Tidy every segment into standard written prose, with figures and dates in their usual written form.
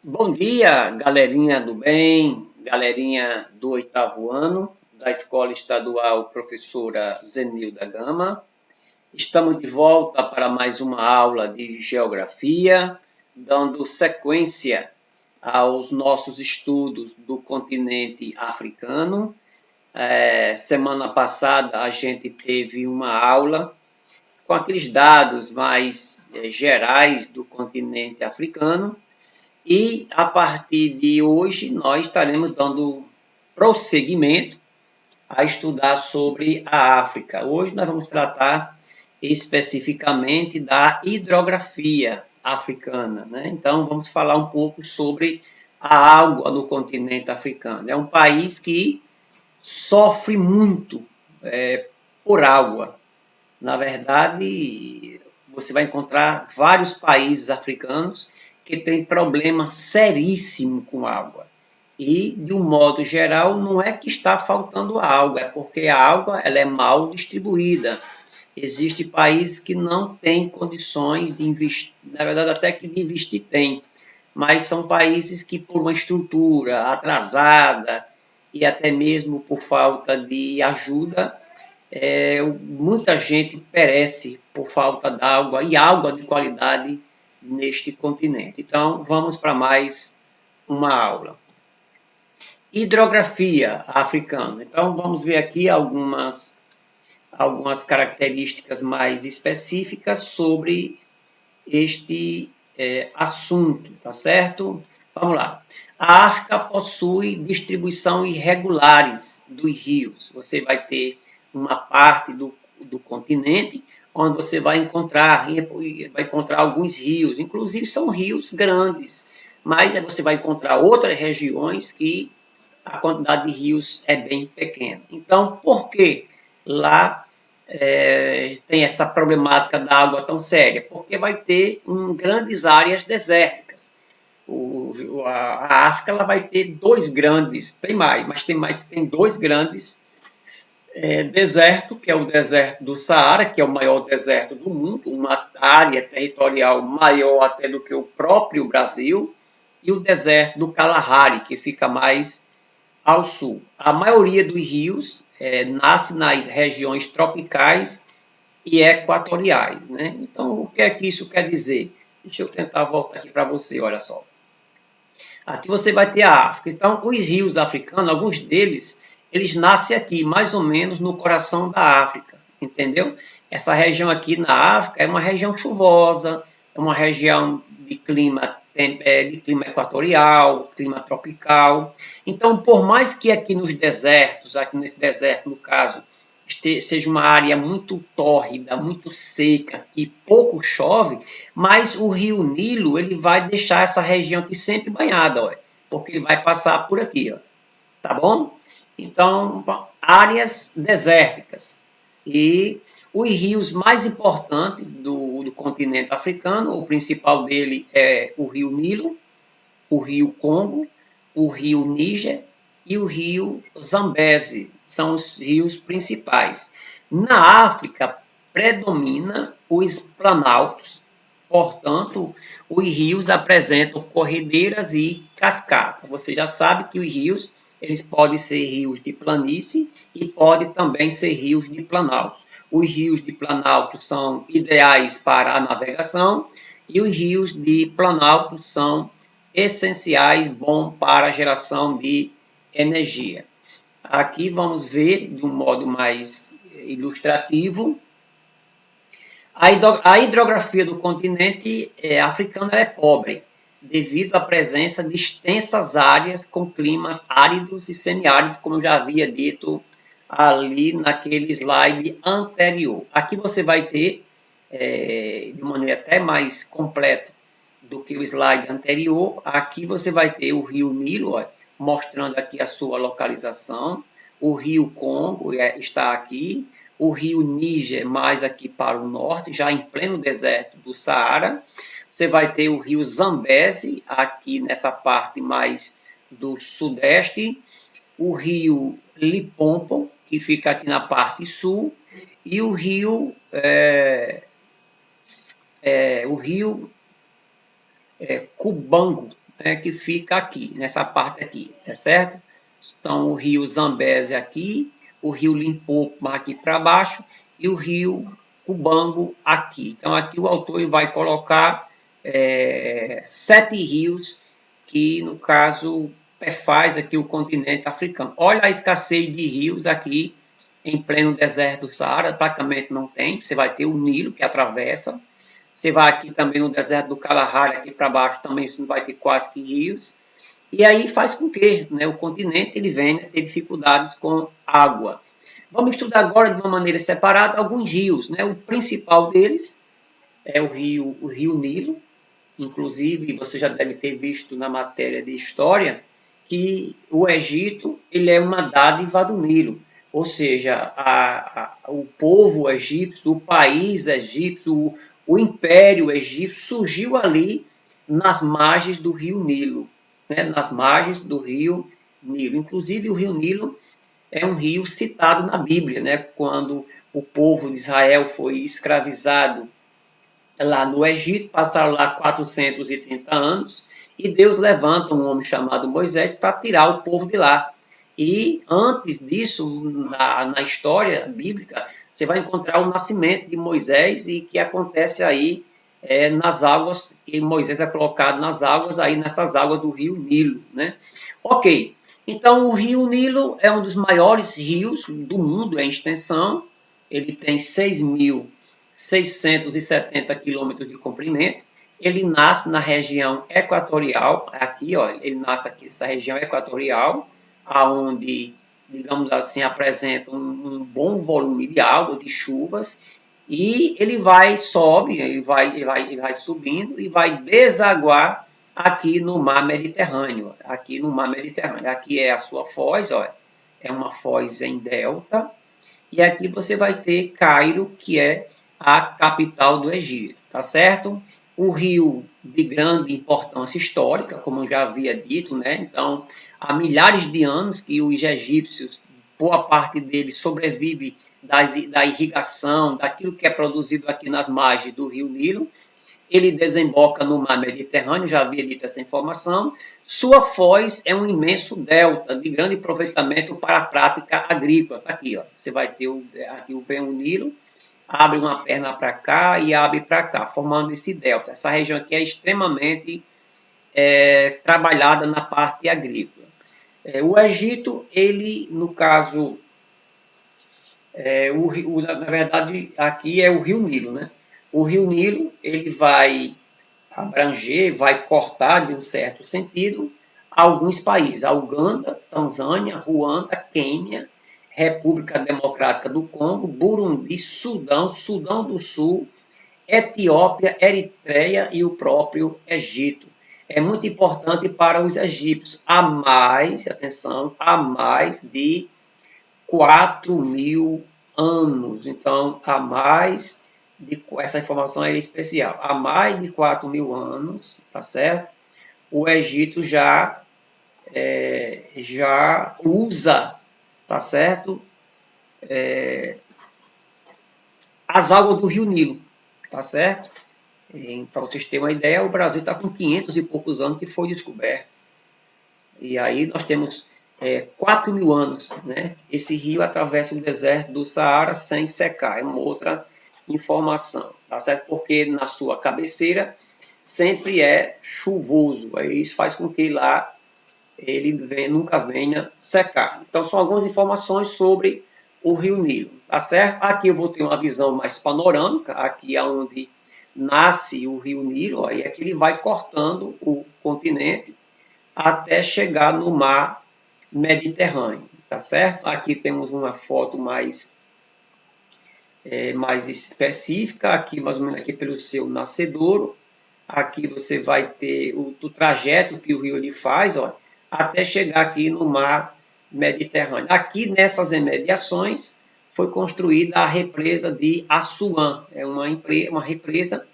Bom dia, galerinha do bem, galerinha do oitavo ano da Escola Estadual Professora Zenilda Gama. Estamos de volta para mais uma aula de Geografia, dando sequência aos nossos estudos do continente africano. Semana passada a gente teve uma aula com aqueles dados mais gerais do continente africano. E a partir de hoje nós estaremos dando prosseguimento a estudar sobre a África. Hoje nós vamos tratar especificamente da hidrografia africana, né? Então vamos falar um pouco sobre a água no continente africano. É um país que sofre muito por água. Na verdade, você vai encontrar vários países africanos que têm problema seríssimo com água. E, de um modo geral, não é que está faltando água, é porque a água ela é mal distribuída. Existem países que não têm condições de investir, na verdade, até que de investir tem, mas são países que, por uma estrutura atrasada e até mesmo por falta de ajuda, muita gente perece por falta d'água e água de qualidade neste continente. Então, vamos para mais uma aula. Hidrografia africana. Então, vamos ver aqui algumas características mais específicas sobre este assunto, tá certo? Vamos lá. A África possui distribuição irregulares dos rios. Você vai ter uma parte do continente onde você vai encontrar alguns rios, inclusive são rios grandes, mas você vai encontrar outras regiões que a quantidade de rios é bem pequena. Então, por que lá tem essa problemática da água tão séria? Porque vai ter grandes áreas desérticas. A África ela vai ter dois grandes, tem dois grandes desertos, que é o deserto do Saara, que é o maior deserto do mundo, uma área territorial maior até do que o próprio Brasil, e o deserto do Kalahari, que fica mais ao sul. A maioria dos rios nasce nas regiões tropicais e equatoriais, né? Então, o que é que isso quer dizer? Deixa eu tentar voltar aqui para você, olha só. Aqui você vai ter a África. Então, os rios africanos, alguns deles, eles nascem aqui, mais ou menos no coração da África, entendeu? Essa região aqui na África é uma região chuvosa, é uma região de clima equatorial, clima tropical. Então, por mais que aqui nos desertos, aqui nesse deserto, no caso, seja uma área muito tórrida, muito seca, e pouco chove, mas o rio Nilo ele vai deixar essa região aqui sempre banhada, ó, porque ele vai passar por aqui, ó, tá bom? Então, áreas desérticas. E os rios mais importantes do continente africano, o principal dele é o rio Nilo, o rio Congo, o rio Níger e o rio Zambeze. São os rios principais. Na África, predomina os planaltos, portanto, os rios apresentam corredeiras e cascatas. Você já sabe que os rios eles podem ser rios de planície e podem também ser rios de planalto. Os rios de planalto são ideais para a navegação e os rios de planalto são essenciais, bom para a geração de energia. Aqui vamos ver de um modo mais ilustrativo. A hidrografia do continente africano é pobre, devido à presença de extensas áreas com climas áridos e semiáridos, como eu já havia dito ali naquele slide anterior. Aqui você vai ter, de maneira até mais completa do que o slide anterior, aqui você vai ter o rio Nilo, ó, mostrando aqui a sua localização, o rio Congo está aqui, o rio Níger mais aqui para o norte, já em pleno deserto do Saara. Você vai ter o rio Zambeze aqui nessa parte mais do sudeste, o rio Limpopo, que fica aqui na parte sul, e o rio Cubango, né, que fica aqui, nessa parte aqui, certo? Então, o rio Zambeze aqui, o rio Limpopo aqui para baixo e o rio Cubango aqui. Então, aqui o autor ele vai colocar 7 rios que, no caso, faz aqui o continente africano. Olha a escassez de rios aqui em pleno deserto do Saara, praticamente não tem. Você vai ter o Nilo que atravessa. Você vai aqui também no deserto do Kalahari, aqui para baixo também você não vai ter quase que rios. E aí faz com que, né, o continente ele venha ter dificuldades com água. Vamos estudar agora de uma maneira separada alguns rios, né? O principal deles é o rio Nilo. Inclusive, você já deve ter visto na matéria de história que o Egito ele é uma dádiva do Nilo. Ou seja, o povo egípcio, o país egípcio, o império egípcio surgiu ali nas margens do rio Nilo, né? Nas margens do rio Nilo. Inclusive, o rio Nilo é um rio citado na Bíblia, né? Quando o povo de Israel foi escravizado lá no Egito, passaram lá 430 anos, e Deus levanta um homem chamado Moisés para tirar o povo de lá. E antes disso, na história bíblica, você vai encontrar o nascimento de Moisés, e que acontece aí nas águas, que Moisés é colocado nas águas, aí nessas águas do rio Nilo, né? Ok, então o rio Nilo é um dos maiores rios do mundo em extensão, ele tem 6.670 quilômetros de comprimento. Ele nasce na região equatorial, aqui, ó, ele nasce aqui nessa região equatorial, aonde, digamos assim, apresenta um bom volume de água, de chuvas, e ele sobe, ele vai subindo e vai desaguar aqui no mar Mediterrâneo. Aqui no mar Mediterrâneo. Aqui é a sua foz, ó, é uma foz em delta, e aqui você vai ter Cairo, que é a capital do Egito, tá certo? O rio de grande importância histórica, como eu já havia dito, né? Então, há milhares de anos que os egípcios, boa parte deles sobrevive da irrigação, daquilo que é produzido aqui nas margens do rio Nilo. Ele desemboca no mar Mediterrâneo, já havia dito essa informação. Sua foz é um imenso delta de grande aproveitamento para a prática agrícola. Está aqui, ó. Você vai ter aqui vem o Nilo, abre uma perna para cá e abre para cá, formando esse delta. Essa região aqui é extremamente trabalhada na parte agrícola. O Egito, ele, no caso, na verdade, aqui é o rio Nilo, né? O rio Nilo, ele vai abranger, vai cortar, de um certo sentido, alguns países. A Uganda, Tanzânia, Ruanda, Quênia, República Democrática do Congo, Burundi, Sudão, Sudão do Sul, Etiópia, Eritreia e o próprio Egito. É muito importante para os egípcios. Há mais, atenção, há mais de 4.000 anos. Então, há mais essa informação é especial. Há mais de 4.000 anos, tá certo? O Egito já usa, tá certo? As águas do Rio Nilo, tá certo? Para vocês terem uma ideia, o Brasil está com 500 e poucos anos que foi descoberto. E aí nós temos 4.000 anos, né? Esse rio atravessa o deserto do Saara sem secar. É uma outra informação, tá certo? Porque na sua cabeceira sempre é chuvoso. Aí isso faz com que lá ele nunca venha secar. Então são algumas informações sobre o rio Nilo, tá certo? Aqui eu vou ter uma visão mais panorâmica, aqui é onde nasce o rio Nilo, aí aqui ele vai cortando o continente até chegar no mar Mediterrâneo, tá certo? Aqui temos uma foto mais específica, aqui mais ou menos aqui pelo seu nascedouro. Aqui você vai ter o trajeto que o rio ele faz, ó, até chegar aqui no mar Mediterrâneo. Aqui nessas imediações foi construída a represa de Assuã, é uma represa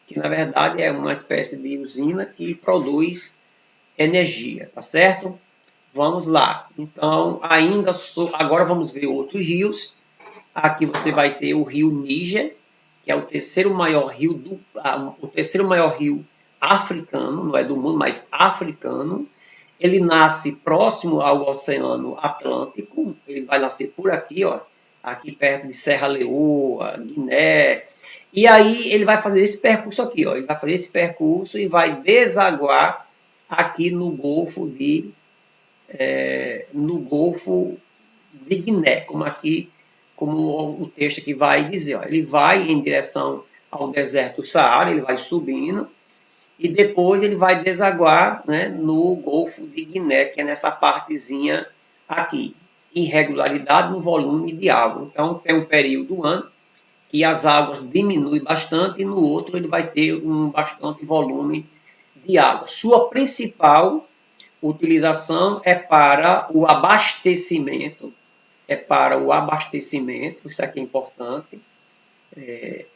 que na verdade é uma espécie de usina que produz energia, tá certo? Vamos lá. Então, agora vamos ver outros rios. Aqui você vai ter o rio Níger, que é o terceiro maior rio africano, não é do mundo, mas africano. Ele nasce próximo ao Oceano Atlântico, ele vai nascer por aqui, ó, aqui perto de Serra Leoa, Guiné. E aí ele vai fazer esse percurso aqui, ó, ele vai fazer esse percurso e vai desaguar aqui no Golfo de Guiné, como o texto aqui vai dizer. Ó. Ele vai em direção ao deserto do Saara, ele vai subindo, e depois ele vai desaguar, né, no Golfo de Guiné, que é nessa partezinha aqui. Irregularidade no volume de água. Então, tem um período do ano que as águas diminuem bastante e no outro ele vai ter um bastante volume de água. Sua principal utilização é para o abastecimento. Isso aqui é importante. Deixa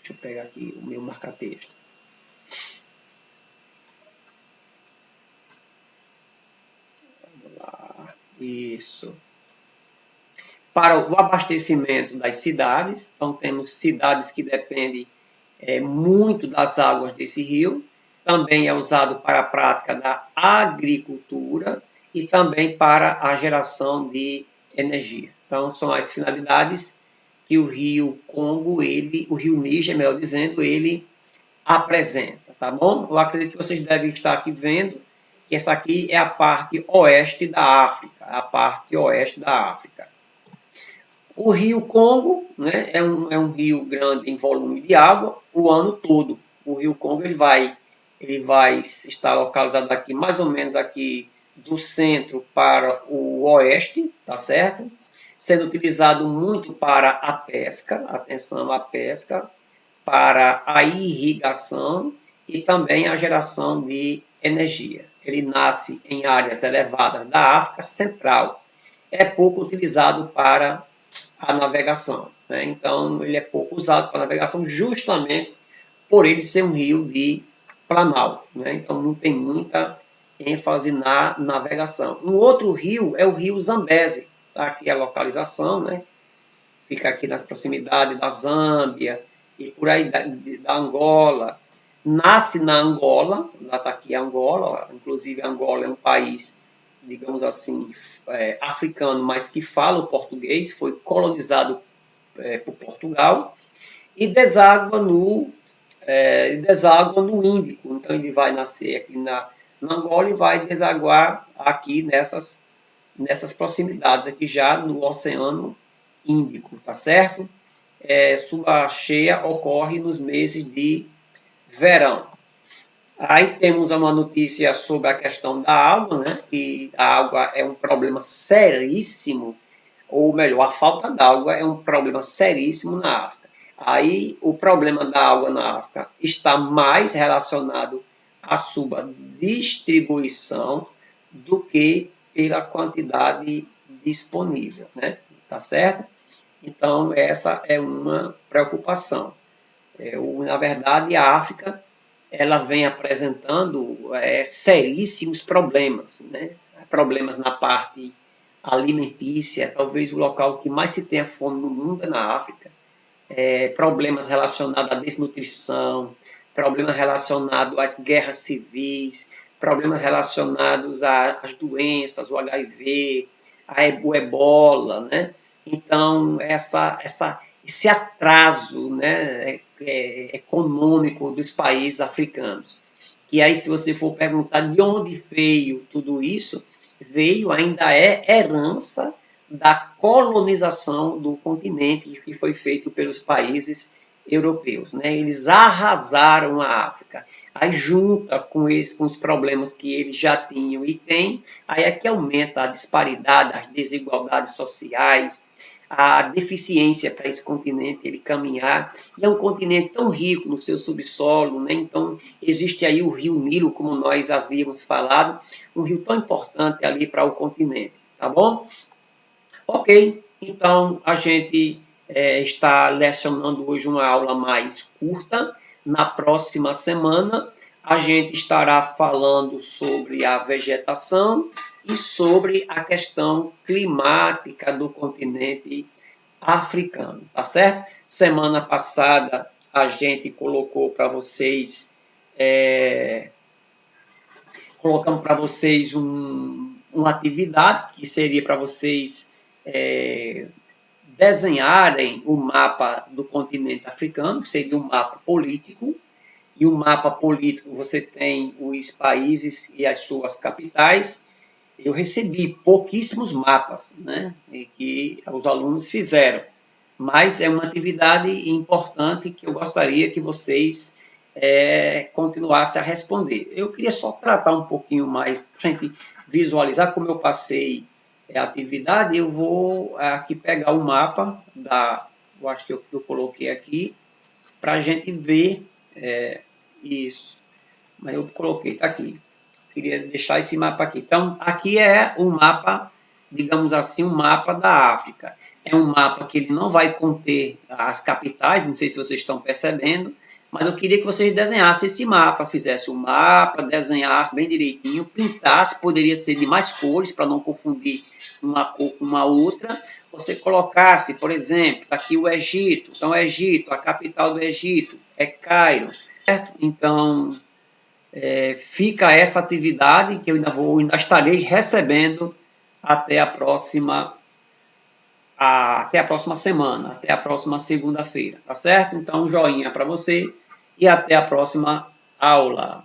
eu pegar aqui o meu marca-texto. Isso. Para o abastecimento das cidades, então temos cidades que dependem muito das águas desse rio, também é usado para a prática da agricultura e também para a geração de energia. Então são as finalidades que o rio Congo, o rio Níger, melhor dizendo, ele apresenta, tá bom? Eu acredito que vocês devem estar aqui vendo que essa aqui é a parte oeste da África, O rio Congo, né, é um rio grande em volume de água o ano todo. O rio Congo ele vai estar localizado aqui, mais ou menos aqui do centro para o oeste, tá certo? Sendo utilizado muito para a pesca, atenção, a pesca, para a irrigação e também a geração de energia. Ele nasce em áreas elevadas da África Central. É pouco utilizado para a navegação. Né? Então, ele é pouco usado para navegação justamente por ele ser um rio de planalto. Né? Então, não tem muita ênfase na navegação. Um outro rio é o rio Zambeze. Tá? Aqui a localização, né? Fica aqui nas proximidades da Zâmbia e por aí da Angola. Nasce na Angola, está aqui a Angola, inclusive a Angola é um país, digamos assim, africano, mas que fala o português, foi colonizado por Portugal, e deságua no Índico. Então ele vai nascer aqui na Angola e vai desaguar aqui nessas proximidades, aqui já no Oceano Índico, tá certo? Sua cheia ocorre nos meses de verão. Aí temos uma notícia sobre a questão da água, né? Que a água é um problema seríssimo, ou melhor, a falta d'água é um problema seríssimo na África. Aí o problema da água na África está mais relacionado à sua distribuição do que pela quantidade disponível, né? Tá certo? Então, essa é uma preocupação. Na verdade, a África ela vem apresentando seríssimos problemas, né? Problemas na parte alimentícia, talvez o local que mais se tenha fome no mundo é na África. Problemas relacionados à desnutrição, problemas relacionados às guerras civis, problemas relacionados às doenças, o HIV, o ebola, né? Então, esse atraso, né, econômico dos países africanos. E aí, se você for perguntar de onde veio tudo isso, ainda é herança da colonização do continente que foi feito pelos países europeus. Né? Eles arrasaram a África. Aí junta com os problemas que eles já tinham e têm, aí é que aumenta a disparidade, as desigualdades sociais, a deficiência para esse continente ele caminhar. E é um continente tão rico no seu subsolo, né? Então existe aí o rio Nilo, como nós havíamos falado, um rio tão importante ali para o continente, tá bom? Ok, então a gente está lecionando hoje uma aula mais curta. Na próxima semana a gente estará falando sobre a vegetação e sobre a questão climática do continente africano, tá certo? Semana passada a gente colocou para vocês colocamos para vocês uma atividade que seria para vocês desenharem o mapa do continente africano, que seria um mapa político, e o mapa político você tem os países e as suas capitais. Eu recebi pouquíssimos mapas, né, que os alunos fizeram, mas é uma atividade importante que eu gostaria que vocês continuassem a responder. Eu queria só tratar um pouquinho mais, para a gente visualizar como eu passei a atividade. Eu vou aqui pegar o mapa, eu acho que eu coloquei aqui, para a gente ver isso. Mas eu coloquei, está aqui. Queria deixar esse mapa aqui. Então, aqui é um mapa, digamos assim, um mapa da África. É um mapa que ele não vai conter as capitais, não sei se vocês estão percebendo, mas eu queria que vocês desenhassem esse mapa, fizessem o mapa, desenhassem bem direitinho, pintasse, poderia ser de mais cores, para não confundir uma cor com uma outra. Você colocasse, por exemplo, aqui o Egito. Então, o Egito, a capital do Egito é Cairo, certo? Então, fica essa atividade que eu ainda estarei recebendo até a próxima semana, até a próxima segunda-feira, tá certo? Então, joinha para você e até a próxima aula.